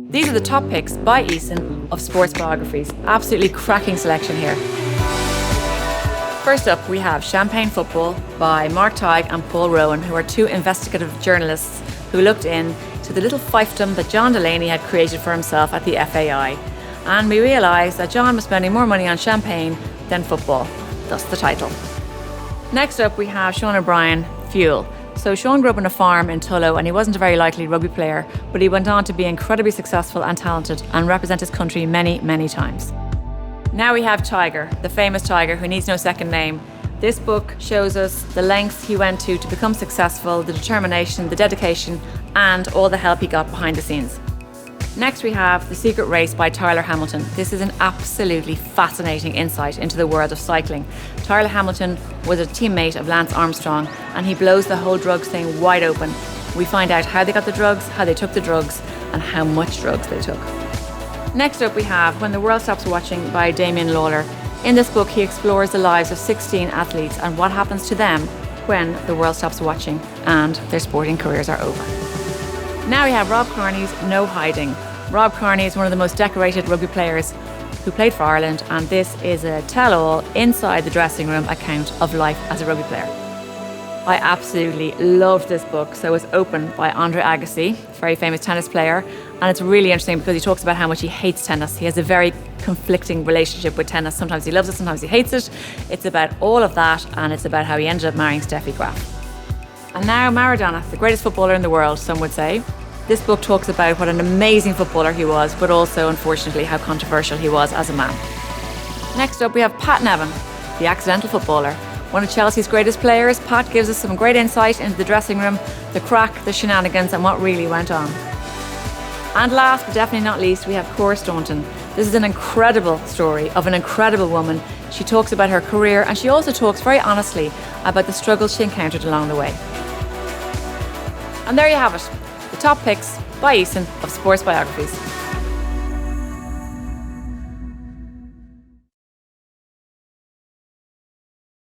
These are the top picks by Eason of Sports Biographies. Absolutely cracking selection here. First up, we have Champagne Football by Mark Tighe and Paul Rowan, who are two investigative journalists who looked in to the little fiefdom that John Delaney had created for himself at the FAI. And we realised that John was spending more money on champagne than football, thus the title. Next up, we have Sean O'Brien, Fuel. So Sean grew up on a farm in Tullow and he wasn't a very likely rugby player, but he went on to be incredibly successful and talented and represent his country many, many times. Now we have Tiger, the famous Tiger who needs no second name. This book shows us the lengths he went to become successful, the determination, the dedication, and all the help he got behind the scenes. Next we have The Secret Race by Tyler Hamilton. This is an absolutely fascinating insight into the world of cycling. Tyler Hamilton was a teammate of Lance Armstrong and he blows the whole drugs thing wide open. We find out how they got the drugs, how they took the drugs, and how much drugs they took. Next up we have When the World Stops Watching by Damian Lawlor. In this book he explores the lives of 16 athletes and what happens to them when the world stops watching and their sporting careers are over. Now we have Rob Kearney's No Hiding. Rob Kearney is one of the most decorated rugby players who played for Ireland, and this is a tell-all inside the dressing room account of life as a rugby player. I absolutely loved this book. So it's opened by Andre Agassi, very famous tennis player, and it's really interesting because he talks about how much he hates tennis. He has a very conflicting relationship with tennis. Sometimes he loves it, sometimes he hates it. It's about all of that, and it's about how he ended up marrying Steffi Graf. And now Maradona, the greatest footballer in the world, some would say. This book talks about what an amazing footballer he was, but also, unfortunately, how controversial he was as a man. Next up, we have Pat Nevin, the accidental footballer. One of Chelsea's greatest players, Pat gives us some great insight into the dressing room, the crack, the shenanigans, and what really went on. And last, but definitely not least, we have Cora Staunton. This is an incredible story of an incredible woman. She talks about her career, and she also talks very honestly about the struggles she encountered along the way. And there you have it, the top picks by Eason of Sports Biographies.